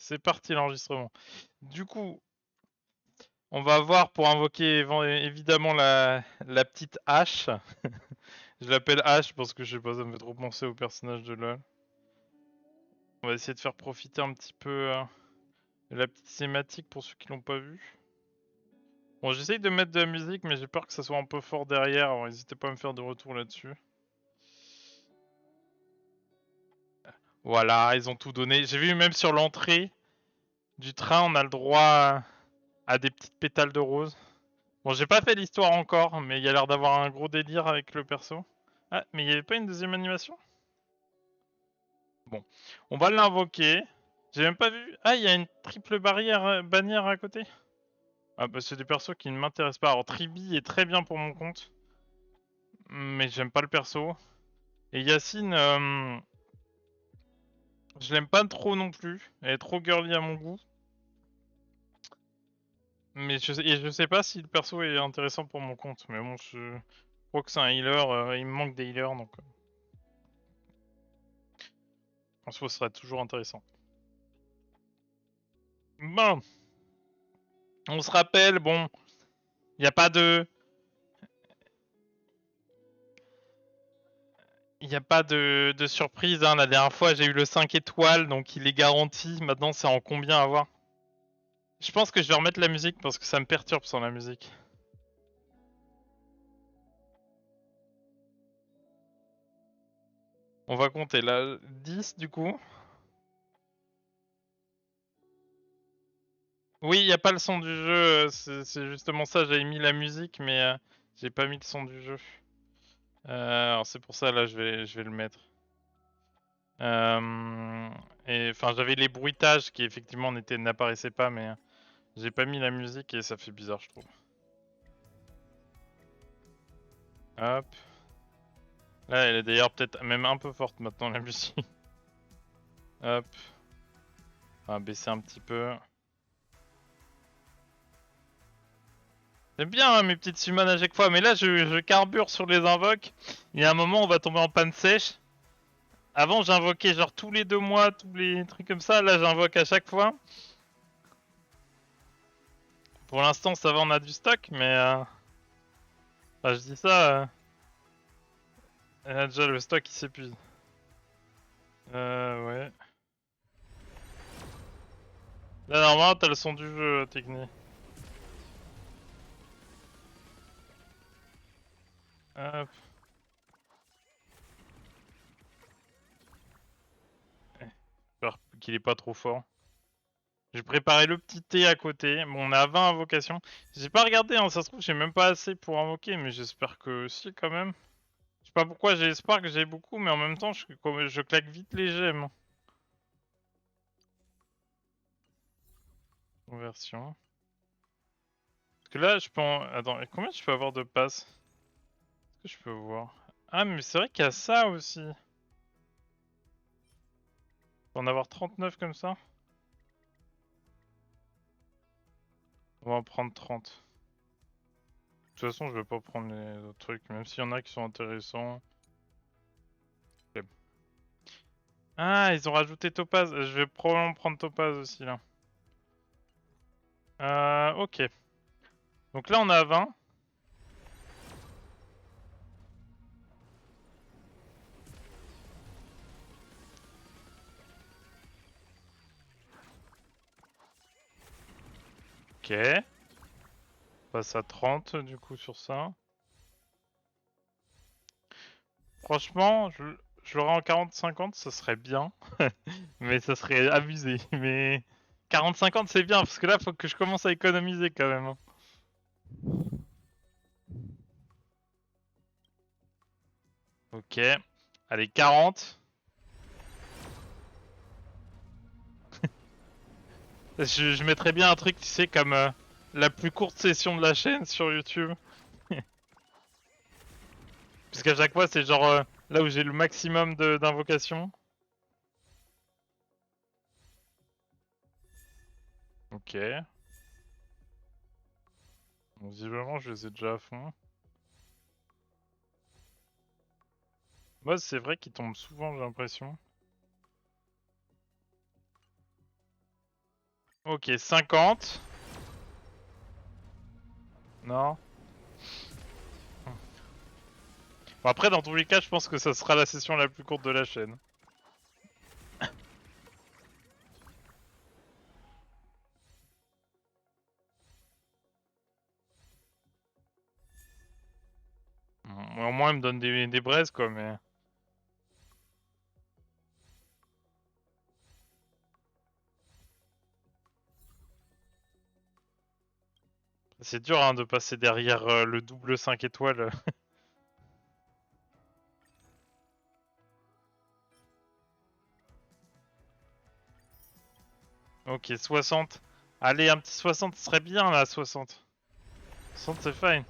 c'est parti l'enregistrement. Du coup, on va voir pour invoquer évidemment la petite hache. Je l'appelle hache parce que je sais pas, ça me fait trop penser au personnage de LoL. On va essayer de faire profiter un petit peu de la petite cinématique pour ceux qui l'ont pas vu. Bon, j'essaye de mettre de la musique, mais j'ai peur que ça soit un peu fort derrière, alors n'hésitez pas à me faire des retours là-dessus. Voilà, ils ont tout donné. J'ai vu même sur l'entrée du train, on a le droit à des petites pétales de rose. Bon, j'ai pas fait l'histoire encore, mais il y a l'air d'avoir un gros délire avec le perso. Ah, mais il y avait pas une deuxième animation? Bon, on va l'invoquer. J'ai même pas vu. Ah, il y a une triple bannière à côté. Ah bah c'est des persos qui ne m'intéressent pas. Alors Tribi est très bien pour mon compte, mais j'aime pas le perso. Et Yacine, je l'aime pas trop non plus. Elle est trop girly à mon goût. Mais je sais pas si le perso est intéressant pour mon compte. Mais bon, je crois que c'est un healer. Il me manque des healers, donc en soi, ce serait toujours intéressant. Bon, on se rappelle, bon, il n'y a pas de... Il n'y a pas de surprise, hein. La dernière fois j'ai eu le 5 étoiles, donc il est garanti. Maintenant c'est en combien à voir. Je pense que je vais remettre la musique parce que ça me perturbe sans la musique. On va compter là, 10 du coup. Oui, il n'y a pas le son du jeu, c'est justement ça, j'avais mis la musique mais j'ai pas mis le son du jeu. Alors c'est pour ça là je vais le mettre. Et enfin j'avais les bruitages qui effectivement n'apparaissaient pas mais j'ai pas mis la musique et ça fait bizarre je trouve. Hop. Là elle est d'ailleurs peut-être même un peu forte maintenant la musique. Hop. On va baisser un petit peu. J'aime bien hein, mes petites summons à chaque fois, mais là je carbure sur les invoques. Il y a un moment on va tomber en panne sèche. Avant j'invoquais genre tous les 2 mois, tous les trucs comme ça. Là j'invoque à chaque fois. Pour l'instant ça va, on a du stock, mais enfin, je dis ça, déjà le stock il s'épuise. Ouais. Là normalement t'as le son du jeu technique. Hop. J'espère qu'il est pas trop fort. J'ai préparé le petit thé à côté. Bon, on a 20 invocations. J'ai pas regardé, hein, ça se trouve, j'ai même pas assez pour invoquer, mais j'espère que si, quand même. Je sais pas pourquoi j'ai espoir que j'ai beaucoup, mais en même temps, je claque vite les gemmes. Conversion. Parce que là, je peux en... Attends, et combien je peux avoir de passes? Est-ce que je peux voir? Ah, mais c'est vrai qu'il y a ça aussi. Je peux en avoir 39 comme ça? On va en prendre 30. De toute façon, je vais pas prendre les autres trucs, même s'il y en a qui sont intéressants. Ok. Ah, ils ont rajouté Topaz. Je vais probablement prendre Topaz aussi, là. Ok. Donc là, on a 20. Ok. On passe à 30 du coup sur ça. Franchement, je l'aurais en 40-50, ça serait bien. Mais ça serait abusé. Mais 40-50 c'est bien, parce que là, faut que je commence à économiser quand même, hein. Ok. Allez, 40. Je mettrais bien un truc, tu sais, comme la plus courte session de la chaîne sur YouTube. Parce qu'à chaque fois, c'est genre là où j'ai le maximum d'invocations. Ok. Bon, visiblement, je les ai déjà à fond. Moi, c'est vrai qu'ils tombent souvent, j'ai l'impression. Ok, 50. Non. Bon, après, dans tous les cas, je pense que ça sera la session la plus courte de la chaîne. Au moins, il me donne des braises, quoi, mais... C'est dur, hein, de passer derrière le double 5 étoiles. Ok, 60. Allez, un petit 60 serait bien, là, 60. 60, c'est fine.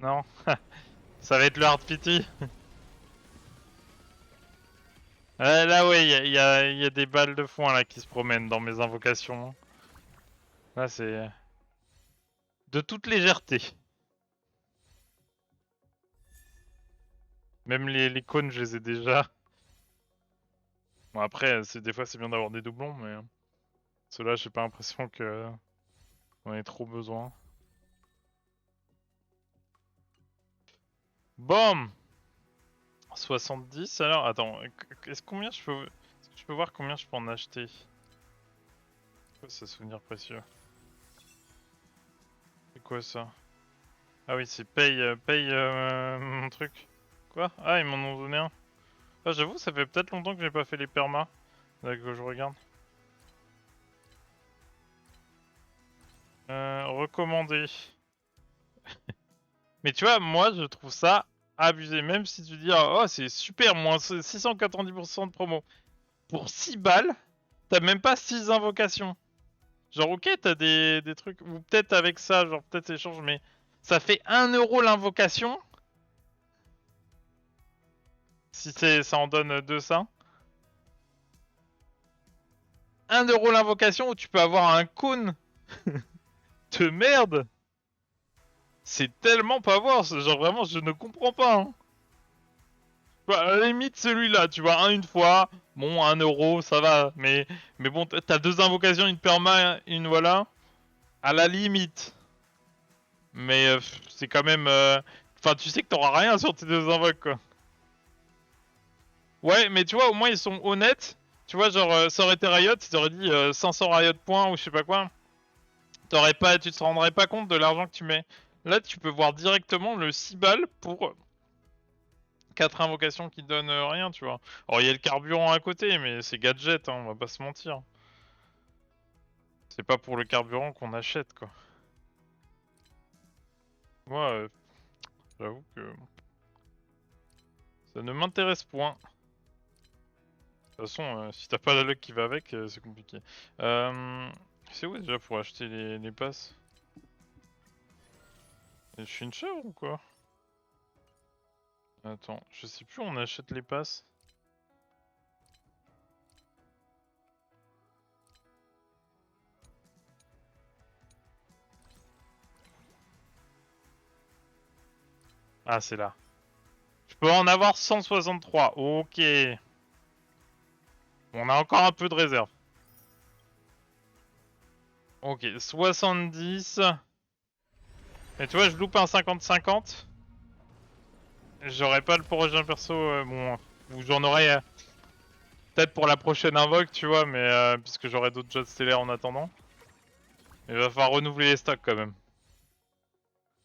Non. Ça va être le hard pity. Là, ouais, y a des balles de foin, là, qui se promènent dans mes invocations. Là, c'est... de toute légèreté. Même les cônes, je les ai déjà. Bon, après, des fois, c'est bien d'avoir des doublons, mais... ceux-là, j'ai pas l'impression que... on ait trop besoin. Bam! 70, alors... attends, est-ce combien je peux... est-ce que je peux voir combien je peux en acheter? C'est quoi ce souvenir précieux? C'est quoi ça? Ah oui, c'est paye mon truc. Quoi? Ah, ils m'en ont donné un. Ah, j'avoue, ça fait peut-être longtemps que j'ai pas fait les permas. Là que je regarde. Recommandé. Mais tu vois, moi, je trouve ça abusé. Même si tu dis, oh, c'est super, moins 690% de promo. Pour 6 balles, t'as même pas 6 invocations. Genre, ok, t'as des trucs. Ou peut-être avec ça, genre, peut-être échange, mais ça fait 1€ l'invocation. Si ça en donne 2 ça. 1€ l'invocation où tu peux avoir un cône de merde. C'est tellement pas voir, genre vraiment je ne comprends pas. Hein. Bah, à la limite celui-là, tu vois, une fois, bon 1€, ça va, mais bon t'as 2 invocations, une perma, une voilà, à la limite. Mais c'est quand même, enfin tu sais que t'auras rien sur tes 2 invoques quoi. Ouais, mais tu vois au moins ils sont honnêtes. Tu vois genre ça aurait été Riot, ils auraient dit 500 Riot points ou je sais pas quoi. Tu te rendrais pas compte de l'argent que tu mets. Là, tu peux voir directement le 6 balles pour 4 invocations qui donnent rien, tu vois. Alors, il y a le carburant à côté, mais c'est gadget, hein, on va pas se mentir. C'est pas pour le carburant qu'on achète, quoi. Moi, j'avoue que ça ne m'intéresse point. De toute façon, si t'as pas la luck qui va avec, c'est compliqué. C'est où déjà pour acheter les passes? Je suis une chèvre ou quoi? Attends, je sais plus où on achète les passes. Ah, c'est là. Je peux en avoir 163. Ok. On a encore un peu de réserve. Ok, 70. Mais tu vois, je loupe un 50-50. J'aurai pas le prochain perso, bon, ou j'en aurai peut-être pour la prochaine invoque, tu vois, mais puisque j'aurai d'autres jeux stellaires en attendant. Il va falloir renouveler les stocks quand même.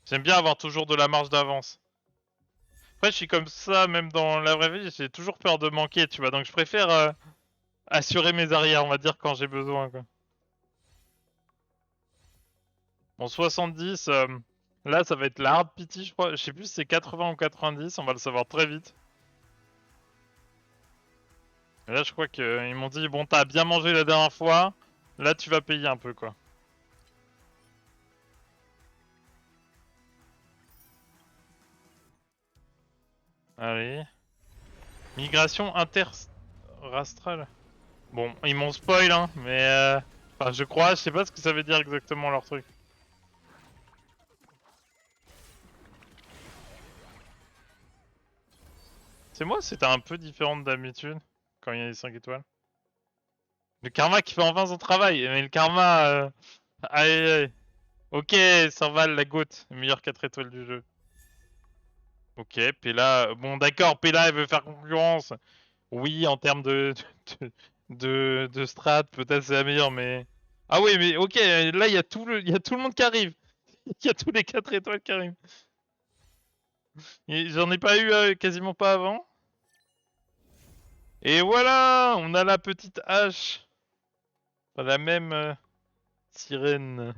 J'aime bien avoir toujours de la marge d'avance. Après, je suis comme ça, même dans la vraie vie, j'ai toujours peur de manquer, tu vois, donc je préfère assurer mes arrières, on va dire, quand j'ai besoin, quoi. Bon, 70, là, ça va être la hard pity, je crois. Je sais plus si c'est 80 ou 90, on va le savoir très vite. Et là, je crois qu'ils m'ont dit, bon, t'as bien mangé la dernière fois, là, tu vas payer un peu, quoi. Allez. Migration interrastrale. Bon, ils m'ont spoil, hein, mais enfin, je crois, je sais pas ce que ça veut dire exactement leur truc. C'est moi, c'était un peu différent d'habitude, quand il y a les 5 étoiles. Le karma qui fait enfin son travail. Mais le karma... Aïe aïe aïe. Ok, Serval, la goutte. Meilleur 4 étoiles du jeu. Ok, Pella... Bon d'accord, Pella elle veut faire concurrence. Oui, en termes de strat, peut-être c'est la meilleure, mais... Ah oui, mais ok, là il y a il y a tout le monde qui arrive. Il y a tous les 4 étoiles qui arrivent. J'en ai pas eu quasiment pas avant. Et voilà, on a la petite hache. Enfin, la même sirène.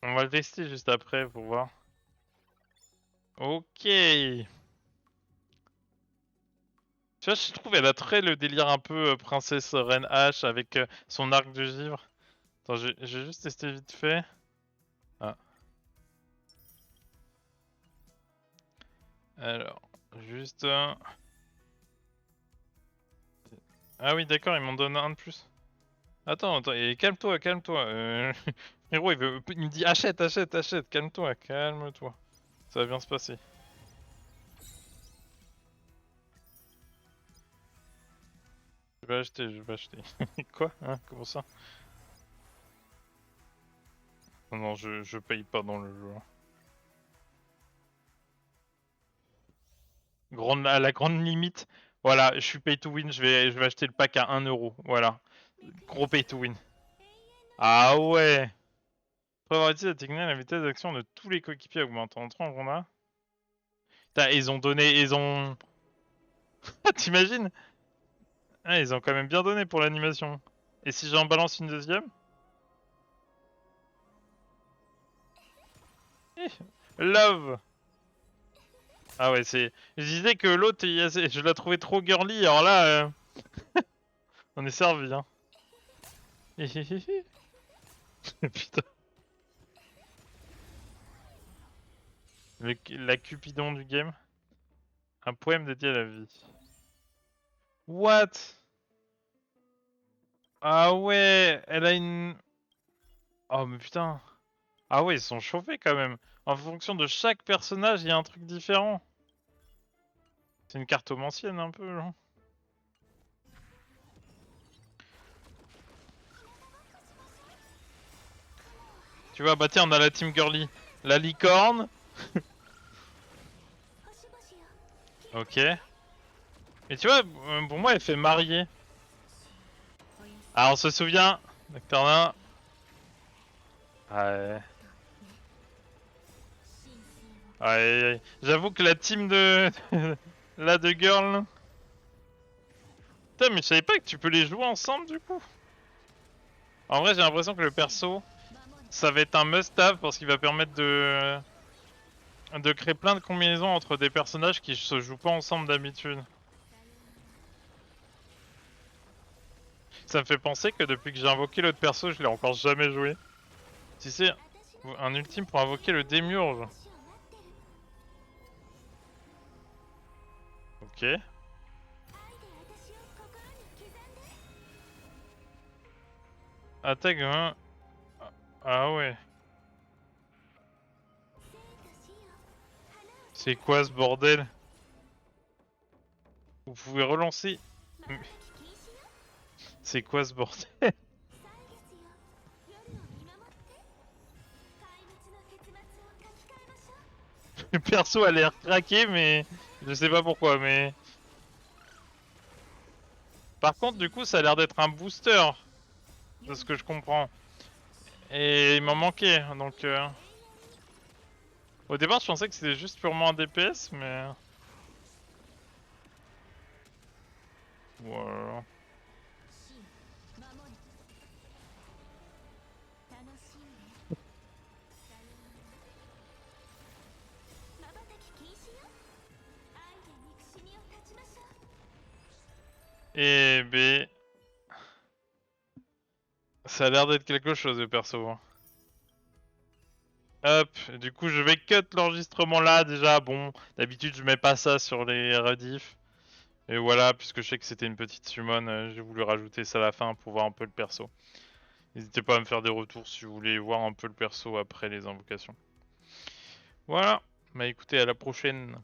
On va le tester juste après pour voir. Ok. Tu vois, je trouve elle a très le délire un peu princesse reine H avec son arc de givre. Attends, j'ai juste testé vite fait. Ah. Alors, juste... Ah oui, d'accord, ils m'en donnent un de plus. Attends, et calme-toi, calme-toi. Frérot, il me dit achète, achète, achète. Calme-toi, calme-toi. Ça va bien se passer. Je vais acheter, je vais acheter. Quoi? Hein? Comment ça? Non, non, je paye pas dans le jeu. À la grande limite, voilà, je suis pay to win, je vais acheter le pack à 1€. Voilà. Gros pay to win. Ah ouais! Après avoir utilisé la technique, la vitesse d'action de tous les coéquipiers augmente. En 30 on a. Putain, ils ont donné, ils ont... T'imagines? Ah, ils ont quand même bien donné pour l'animation. Et si j'en balance une deuxième? Eh, Love! Ah ouais, c'est... Je disais que l'autre, je la trouvais trop girly, alors là, on est servi, hein. Putain. La Cupidon du game. Un poème dédié à la vie. What? Ah ouais, elle a une... Oh mais putain. Ah ouais, ils sont chauffés quand même. En fonction de chaque personnage, il y a un truc différent. C'est une cartomancienne un peu, genre. Tu vois, bah tiens, on a la team girly. La licorne. Ok. Et tu vois, pour moi, elle fait marier. Ah, on se souvient, Nocturna. Ouais. Ouais. J'avoue que la team de... là, de girl... Putain, mais je savais pas que tu peux les jouer ensemble, du coup. En vrai, j'ai l'impression que le perso, ça va être un must-have parce qu'il va permettre de créer plein de combinaisons entre des personnages qui se jouent pas ensemble d'habitude. Ça me fait penser que depuis que j'ai invoqué l'autre perso, je l'ai encore jamais joué. Si c'est un ultime pour invoquer le démiurge. Ok. Attaque 1. Ah ouais. C'est quoi ce bordel? Vous pouvez relancer. C'est quoi ce bordel? Le perso a l'air craqué, mais je sais pas pourquoi. Mais par contre, du coup, ça a l'air d'être un booster, de ce que je comprends. Et il m'en manquait, donc. Au départ, je pensais que c'était juste purement un DPS, mais voilà. Et B, ça a l'air d'être quelque chose, le perso. Hop, du coup, je vais cut l'enregistrement là déjà. Bon, d'habitude, je mets pas ça sur les rediffs. Et voilà, puisque je sais que c'était une petite summon, j'ai voulu rajouter ça à la fin pour voir un peu le perso. N'hésitez pas à me faire des retours si vous voulez voir un peu le perso après les invocations. Voilà, bah écoutez, à la prochaine.